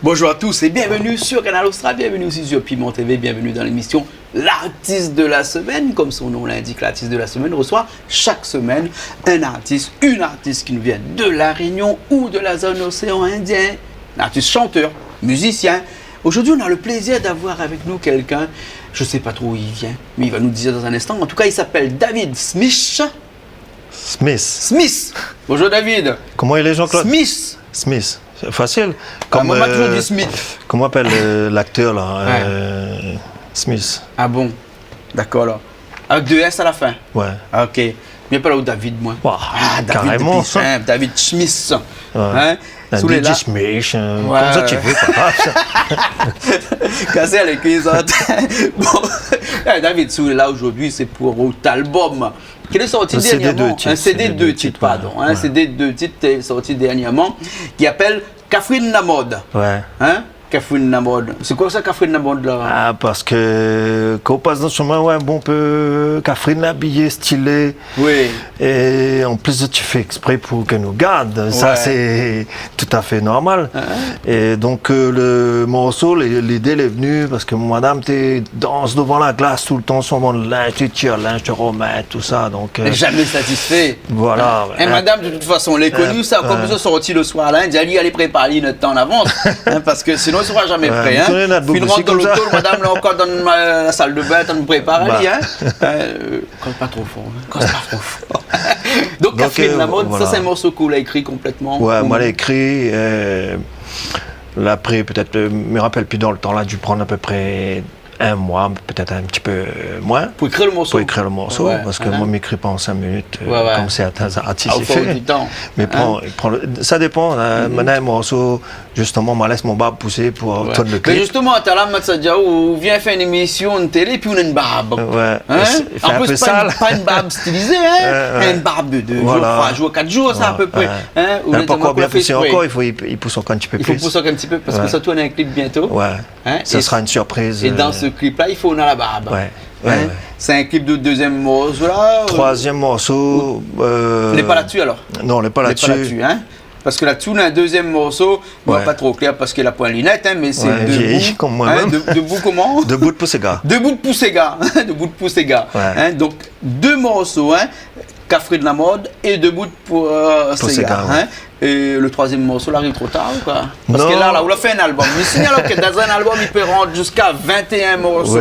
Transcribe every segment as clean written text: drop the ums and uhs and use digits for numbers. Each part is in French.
Bonjour à tous et bienvenue sur Canal Austral, bienvenue aussi sur Piment TV, bienvenue dans l'émission L'artiste de la semaine. Comme son nom l'indique, l'artiste de la semaine reçoit chaque semaine un artiste, une artiste qui nous vient de la Réunion ou de la zone océan Indien, un artiste chanteur, musicien. Aujourd'hui, on a le plaisir d'avoir avec nous quelqu'un, je ne sais pas trop où il vient, mais il va nous dire dans un instant. En tout cas, il s'appelle David Smith. Smith. Bonjour David. Comment il est Jean-Claude? Smith. C'est facile. Comme on m'a toujours dit Smith. Comment on appelle l'acteur là Smith. Ah bon? D'accord alors. Avec deux S à la fin? Ouais. Ah, ok. Mais pas là où David, moi. Wow, David carrément. Depuis, hein, David Smith. Ouais. Hein? Sous les Smith, ouais. comme ça tu veux. Casser les cuisses. Bon, David, sous là aujourd'hui, c'est pour votre album. Quel est sorti dernièrement? Un CD de 2 titres, pardon. Un CD de 2 titres est sorti dernièrement qui appelle Catherine la mode. Ouais. Hein? Catherine la mode. C'est quoi ça, Catherine la mode là? Ah, parce que quand on passe dans le chemin, ouais, bon peu Catherine habillée, stylée. Oui. Et en plus, tu fais exprès pour qu'elle nous garde. Ouais. Ça, c'est tout à fait normal. Et donc, le morceau, l'idée elle est venue parce que madame, tu danses devant la glace tout le temps, sur mon linge, tu tires le linge, tu remets, tout ça. Donc, jamais satisfait. Voilà. Et madame, de toute façon, elle est connue, ça, comme ça, sorti le soir là, elle dit, allez préparer notre temps en avance. Parce que sinon, on ne sera jamais prêt. Puis nous rentre dans l'auto, madame, là encore dans la salle de bain, on nous prépare, allez, quand pas trop fort. Quand c'est pas trop fort. Donc, Catherine la mode, voilà. Ça c'est un morceau que vous l'avez écrit complètement. Ouais, moi l'ai écrit. Après, peut-être, je me rappelle plus dans le temps, là, dû prendre à peu près un mois, peut-être un petit peu moins. Pour écrire le morceau? Pour écrire le morceau, parce que moi, je m'écris pas en 5 minutes, comme certains artistes font. Mais ça dépend. Maintenant, un morceau, justement, je laisse mon barbe pousser pour tourner le clip. Mais justement, tu as là, Matsadja, où on vient faire une émission de télé, puis on a une barbe. Ouais. En plus, pas une barbe stylisée, une barbe de 2 jours, 3 jours, 4 jours, ça à peu près. Pourquoi bien pousser encore? Il pousse encore un petit peu plus. Il faut pousser encore un petit peu, parce que ça tourne un clip bientôt. Ouais. Ce sera une surprise. Et dans ce clip-là, il faut on a la barbe. Ouais. C'est un clip de deuxième morceau là. Troisième morceau. On n'est pas là-dessus alors? Non, on n'est pas là-dessus. Parce que là-dessous, on a un deuxième morceau, pas trop clair parce qu'il a point lunette, mais c'est debout. Comme moi-même. Debout comment? Debout de Poussega. Debout de Poussega. Debout de Poussega. Donc 2 morceaux, Catherine la mode et Debout de Poussega. Et le troisième morceau, là, arrive trop tard ou quoi? Parce que là, on a fait un album. Mais signalons que dans un album, il peut rendre jusqu'à 21 morceaux.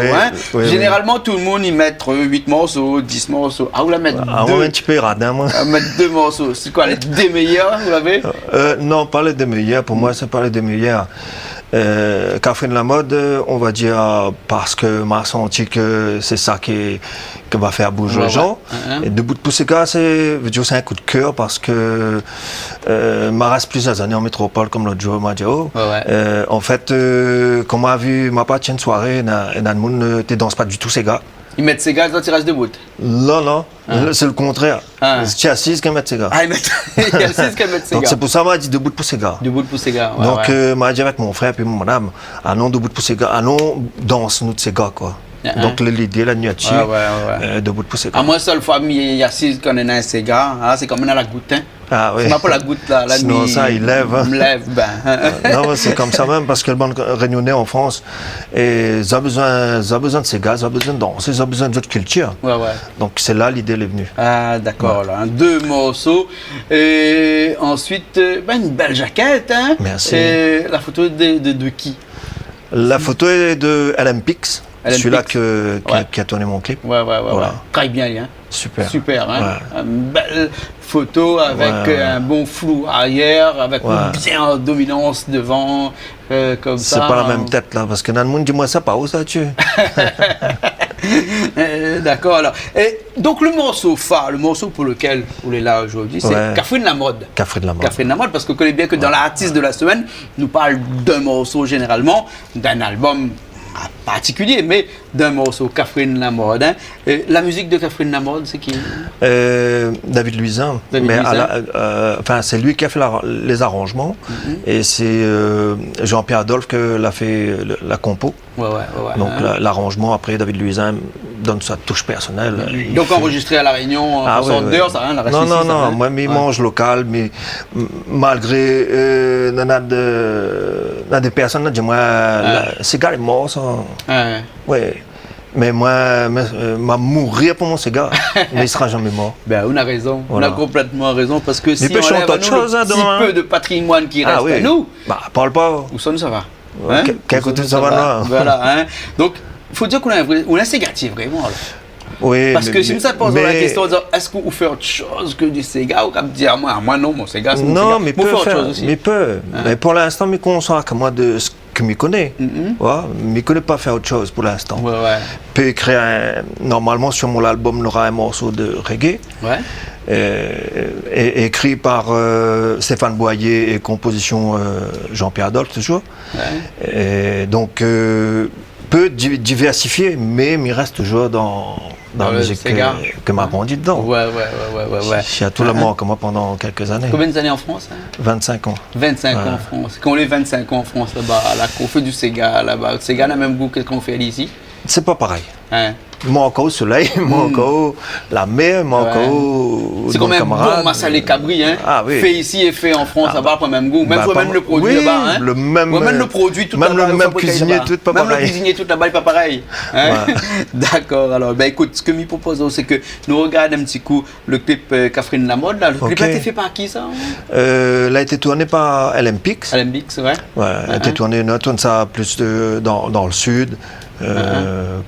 Généralement, tout le monde y met 8 morceaux, 10 morceaux. Ah, vous la mettez 2. Ah, un petit peu radin, moi. Mettre 2 morceaux. C'est quoi, les 2 meilleurs, vous l'avez? Non, pas les 2 meilleurs. Pour moi, c'est pas les 2 meilleurs. Catherine la mode, on va dire, parce que m'a senti que c'est ça qui va faire bouger les gens. Et Debout de Poussega, c'est un coup de cœur parce que m'a reste plusieurs années en métropole, comme l'autre jour, m'a dit, en fait, quand m'a vu, m'a pas une soirée, dans le monde, tu danses pas du tout ces gars. Ils mettent ces gars quand ils restent debout? Non, c'est le contraire. Tu es assise qu'ils mettent ces gars. Ils mettent assise qu'ils mettent ces gars. Donc c'est pour ça qu'on m'a dit Debout de Poussega. Debout de Poussega, donc m'a dit avec mon frère et mon madame, allons Debout de Poussega, allons danse nous de ces gars quoi. Donc l'idée la nuit dessus, Debout de Poussega. À moi seule fois il y a assise quand on est ces gars, c'est comme on a la goutte. Ah oui. C'est pas la goutte là, la sinon nuit. ça il lève. Me lève non, c'est comme ça même parce que le monde réunionnais en France et ils ont besoin de ces gars, ils ont besoin de danser, ils ont besoin d'autres cultures. Donc c'est là l'idée est venue. Ah d'accord, là, 2 morceaux et ensuite une belle jaquette. Merci. Et la photo de qui? La photo est de LMPix. Celui-là qui a tourné mon clip. Voilà. Caille bien, lui. Super. Une belle photo avec un bon flou arrière, avec bien en dominance devant, comme ça. C'est pas la même tête là, parce que dans le monde, dis-moi ça, pas où ça tu D'accord, alors. Et donc le morceau phare, le morceau pour lequel on est là aujourd'hui, c'est Catherine la mode. Catherine la mode. Catherine la mode, parce qu'on connaît bien que dans l'artiste de la semaine, nous parle d'un morceau généralement, d'un album particulier, mais d'un morceau, Catherine la mode. La musique de Catherine la mode, c'est qui? David Luisin. C'est lui qui a fait les arrangements et c'est Jean-Pierre Adolphe qui l'a fait la compo. Donc l'arrangement après David Luisin donne sa touche personnelle. Donc enregistré à La Réunion, en sorte d'heure, ça rien, la reste non, ici, non, ça, non, hein. moi, je mange local, mais malgré, on a des personnes, dis-moi, le cigare est mort, ça. Oui. Mais moi, mourir pour mon cigare, mais il sera jamais mort. Ben, on a raison, Voilà. on a complètement raison, parce que si peut on enlève chanter à autre nous chose, le hein, petit demain. peu de patrimoine qui reste à nous, Bah, parle pas. où ça va. Quel côté ça va, là? Voilà, hein. Donc, il faut dire qu'on a un ségatif, vraiment. Alors. Oui, Parce que si nous ça pose la question, est-ce qu'on fait autre chose que du cigare, ou qu'on dit à moi non, mon cigare, c'est mon cigare. Non, mais peut autre faire, chose aussi. mais peut. Mais pour l'instant, je consacre moi de ce que je connais. Je ne connais pas faire autre chose pour l'instant. Ouais. Je peux écrire, normalement sur mon album, il y aura un morceau de reggae. Ouais. Écrit par Stéphane Boyer et composition Jean-Pierre Adolphe toujours. Ouais. Et donc, peut diversifier, mais il reste toujours dans la musique que m'a grandi dedans. Ouais. Je suis à tout le monde comme moi pendant quelques années. Combien d'années en France, hein? 25 ans. 25 ans en France. Quand on est 25 ans en France là-bas, là, qu'on fait du Sega là-bas, le Sega n'a le même goût que ce qu'on fait ici. C'est pas pareil. Hein? Moi encore au soleil, moi encore la mer, moi encore. C'est quand même bon, Massalé Cabri, hein? Ah oui. Fait ici et fait en France, ça va pas le même goût. Même, Bah, même le produit oui, là-bas, hein? même le produit tout même là-bas. le même cuisinier, tout pas même pareil. le cuisinier tout là-bas, il pas pareil. Hein? Ouais. D'accord, alors, ben écoute, ce que je propose, c'est que nous regardons un petit coup le clip Catherine Lamotte, là. Le clip a été fait par qui, ça? Elle a été tournée par LMPix. LMPix, ouais. Ouais, elle a été tournée, on tourne ça plus dans le sud.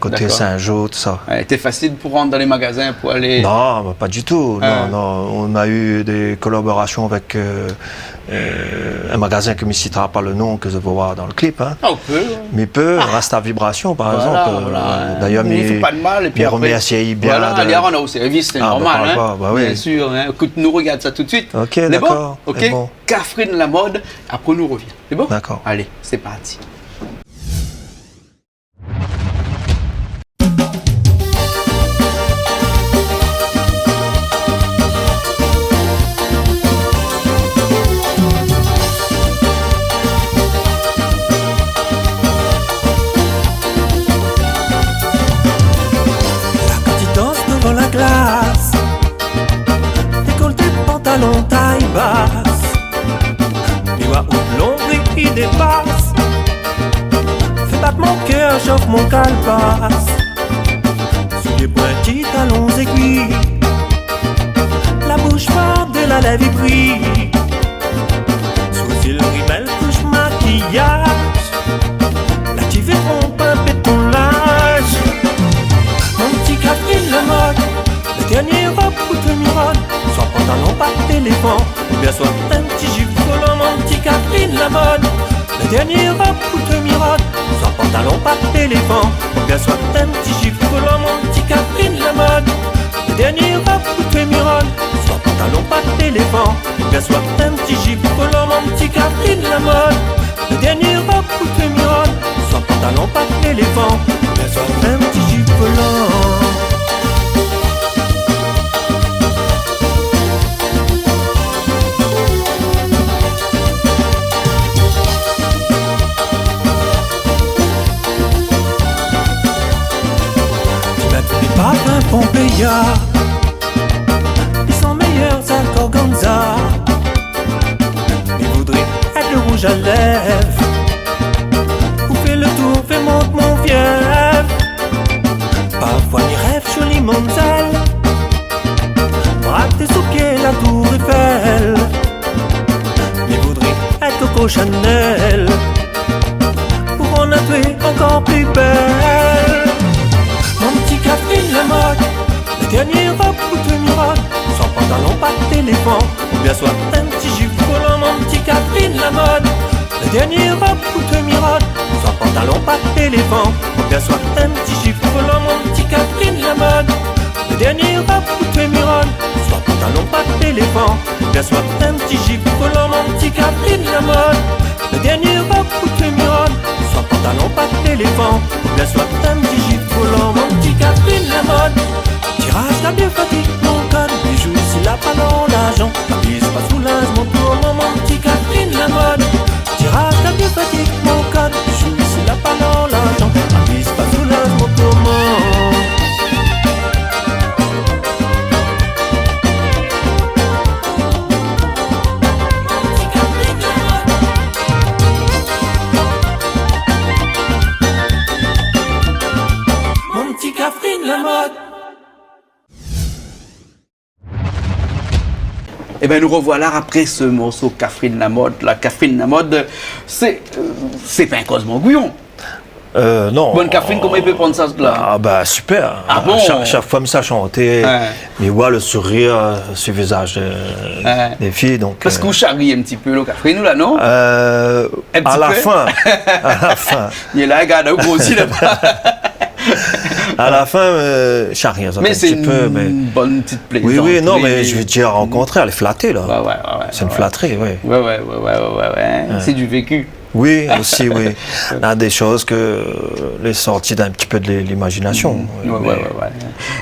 Côté Saint-Jean, tout ça. C'était facile pour rentrer dans les magasins, pour aller... Non, bah, pas du tout. Non. On a eu des collaborations avec un magasin que je ne citera pas le nom, que je vais voir dans le clip. Hein. Ah, on peut. Mais peut, Rasta Vibration, par exemple. Voilà. D'ailleurs, il ne fait pas de mal. Et puis après, remercier bien. Voilà, d'ailleurs, on a au service, c'est normal. Bah, hein. bah, oui. Bien sûr. Hein. Écoute, nous regarde ça tout de suite. Ok, d'accord. Bon, ok. Bon. Catherine Lamotte, après nous revient. C'est bon? D'accord. Allez, c'est parti. Glace, décolleté, pantalon, taille basse, les doigts ou l'ombre qui dépasse, fait battre mon cœur, chauffe mon calebasse, souliers pointis, talons aiguilles, la bouche forte de la lèvre brille, sous il rimel, couche maquillage, l'activé trompe un pétolage, mon petit Catherine Lamotte. Dernier robe ou te mironne, soit pantalon, pas de téléphone, ou bien soit un petit jupe volant, mon petit Catherine Lamotte. Le dernier robe ou te mironne, soit pantalon, pas de téléphone, ou bien soit un petit jupe volant, mon petit Catherine Lamotte. Le dernier robe ou te mironne, soit pantalon, pas de téléphone, ou bien soit un petit jupe volant, mon petit Catherine Lamotte. Le dernier robe ou te mironne, soit pantalon, pas de téléphone, ou bien soit un petit jupe volant. Parfum Pompeia, ils sont meilleurs à Corganza. Ils voudraient être le rouge à lèvres, ou fait le tour, fait monte mon fièvre. Parfois mes rêves, jolie monzelle, braque sous pied la tour Eiffel. Ils voudraient être Coco Chanel, pour en être encore plus belle. Mon petit Catherine Lamotte, le dernier robe ou te mironne, sans pantalon, pas de téléphone, ou bien soit un petit jupe volant, mon petit Catherine Lamotte. Le dernier robe ou te mironne, sans pantalon, pas de téléphone, ou bien soit un petit jupe volant, mon petit Catherine Lamotte. Le dernier robe ou te mironne, sans pantalon, pas de téléphone, ou bien soit un petit jupe volant, mon petit Catherine Lamotte. Le dernier robe ou te mironne, sans pantalon, pas de téléphone, ou bien soit un petit jupe volant, mon petit Catherine Lamotte. Tirage la bien fatigue, mon code, bijoux, si la panneau, l'argent, la bise pas sous l'âge, mon tourment, mon petit Catherine Lamotte. Tirage la bien fatigue, mon code, bijoux, si la panneau, l'argent, la bise pas sous l'âge, mon tourment. Et bien nous revoilà après ce morceau Catherine Lamotte. La Catherine Lamotte, c'est pas un Cosmo Guyon. Non. Bonne Catherine, comment il peut prendre ça là? Ah bah super. Ah bon? Chaque fois ça chantait, mais voit le sourire sur le visage des filles. Donc, parce que vous charriez un petit peu, là, Catherine, là, non? à la fin. À la fin. Il est là, regarde, vous aussi là-bas. À la fin, charrie. Mais c'est une bonne petite plaisanterie. Oui, non, mais je veux dire, au contraire, elle est flattée, là. Ouais. C'est une flatterie, oui. Ouais. C'est du vécu. Oui, aussi, oui. Il y a des choses que les sorties d'un petit peu de l'imagination. Ouais.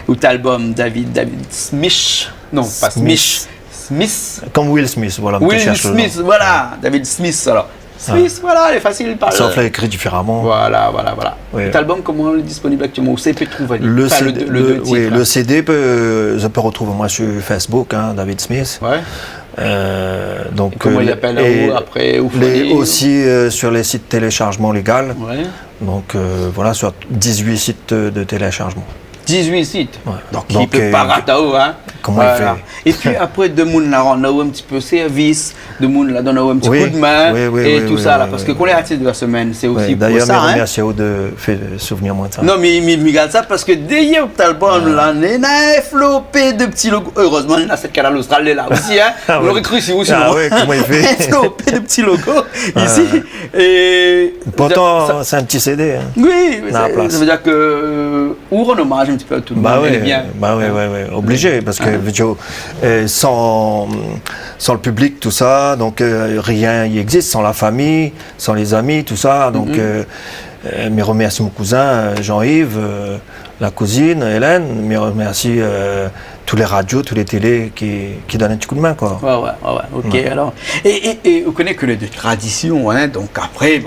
Ou l'album David Smith. Non, pas Smith. Smith. Comme Will Smith, voilà. Will Smith, voilà. David Smith, alors. Smith, voilà, il est facile de parler. Sauf écrit différemment. Voilà. Oui. Cet album, comment il est disponible actuellement? Où c'est peut trouver le CD, je peux retrouver moi sur Facebook, David Smith. Ouais. Donc, comment il appelle après aussi sur les sites de téléchargement légal. Ouais. Donc voilà, sur 18 sites de téléchargement. 18 sites. Ouais. Donc il ne peut pas rater, Comment il fait? Et puis après, de monde là, on a un petit peu service, de monde là, donne un petit coup de main, et tout ça là. Parce que quand les artistes de la semaine, c'est aussi pour ça. D'ailleurs, merci à vous de faire souvenir moi de ça. Non, mais regarde ça parce que derrière cet album là, il y a flopé de petits logos. Heureusement, il y a cette canal Australie là aussi. On l'aurait cru si vous sinon. Ah ouais, comment il fait? Flopé de petits logos ici. Et pourtant, c'est un petit CD. Oui, ça veut dire que ou rend hommage un petit peu à tout le monde. Oui, obligé, parce que sans le public, tout ça, donc rien n'y existe, sans la famille, sans les amis, tout ça. Donc, mes remercie mon cousin Jean-Yves, la cousine Hélène, mes remercie tous les radios, tous les télés qui donnent un petit coup de main, quoi. Ouais, ok, alors. Et on connaît que les deux traditions, donc après,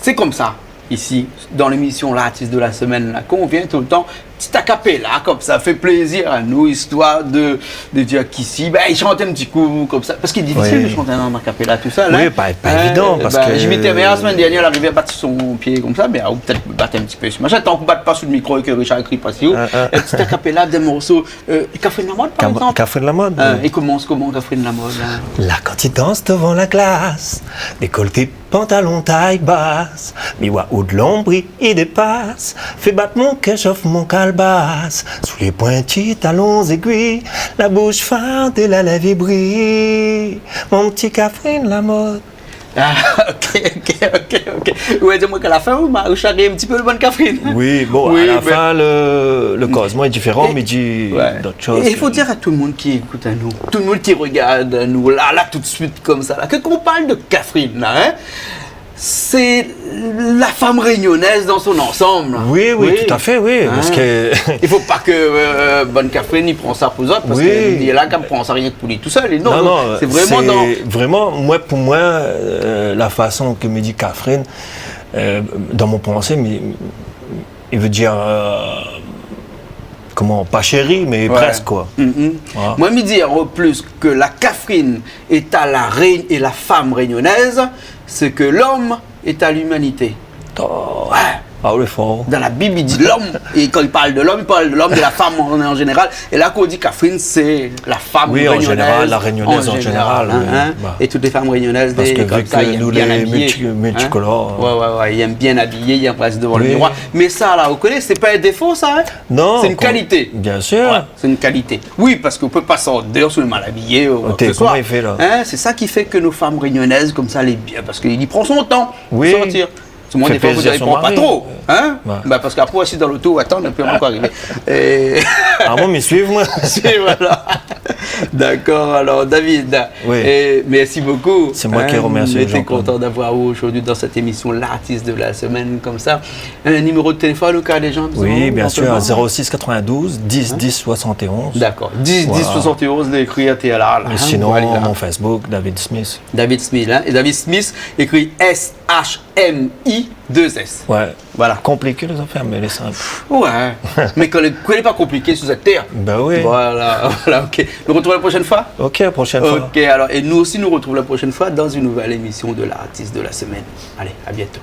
c'est comme ça. Ici, dans l'émission L'artiste de la semaine, là, qu'on vient tout le temps, petit acapella, comme ça fait plaisir à nous, histoire de dire qu'ici, il chante un petit coup comme ça, parce qu'il est difficile de chanter un acapella tout ça. Oui, pas évident, parce que... Je m'étais la semaine dernière, elle arrivait à battre son pied comme ça, mais peut-être battre un petit peu sur machin, tant qu'on ne batte pas sous le micro et que Richard écrit pas si haut. Un petit acapella, des morceaux. Catherine Lamotte, par exemple. Catherine Lamotte. Et commence comment, Catherine Lamotte? Là, quand il danse devant la glace, décolleté, pantalon, taille basse, miwa ou de l'ombre, il dépasse, fait battre mon cœur, chauffe mon calebasse, sous les pointus talons aiguilles, la bouche feinte et la lèvre brille, mon petit Catherine Lamotte. Ah, ok. Ouais, dis-moi qu'à la fin, vous charriez un petit peu le bon Catherine. Oui, à la fin, le cosmo est différent, mais il dit d'autres choses. Et il faut dire à tout le monde qui écoute à nous, tout le monde qui regarde à nous, là, tout de suite, comme ça, là, que qu'on parle de Catherine, là, c'est la femme réunionnaise dans son ensemble. Oui, tout à fait, oui. Parce que... il ne faut pas que bonne Catherine il prend ça pour autres, parce qu'il est là qu'elle prend ça rien que pour lui tout seul. Non, c'est vraiment Vraiment, pour moi, la façon que me dit Catherine, dans mon pensée, il veut dire... comment, pas chérie, mais presque, quoi. Voilà. Moi, me dire au plus que la Catherine est à la femme réunionnaise, c'est que l'homme est à l'humanité. Ah oui, fort. Dans la Bible, il dit l'homme, et quand il parle de l'homme, il parle de l'homme, de la femme en général. Et là, quand on dit Catherine, c'est la femme réunionnaise. Oui, en général, la réunionnaise en général. Et toutes les femmes réunionnaises, parce que comme ça, ils aiment bien habillées. Multicolores. Ils aiment bien habillés, ils aiment passer devant le miroir. Mais ça, là, vous connaissez, c'est pas un défaut, ça. Non. C'est une qualité. Bien sûr. C'est une qualité. Oui, parce qu'on peut pas sortir sur le mal habillé. Comment il fait, là? C'est ça qui fait que nos femmes réunionnaises, comme ça, les bien, parce qu'il prend son temps de sortir. Moi, des fois, vous ne prend pas trop. Parce qu'après, aussi dans l'auto, attends, on ne peut encore arriver. Moi, mais suivez-moi. Voilà. D'accord, alors David, merci beaucoup. C'est moi qui remercie. J'étais content d'avoir vous aujourd'hui dans cette émission L'artiste de la semaine, comme ça. Un numéro de téléphone au cas des gens? Oui, bien sûr, 06 92 10 10 71. D'accord, 10 10 71, l'écrit à TLR. Et sinon, mon Facebook, David Smith. David Smith, et David Smith écrit SHMI2S. Ouais. Voilà. Compliqué les affaires, mais les simples. Ouais. Mais quand elle n'est pas compliquée sur cette terre. Ben oui. Voilà, ok. Nous retrouvons la prochaine fois? Ok, la prochaine fois. Ok, alors, et nous aussi, nous retrouvons la prochaine fois dans une nouvelle émission de L'artiste de la semaine. Allez, à bientôt.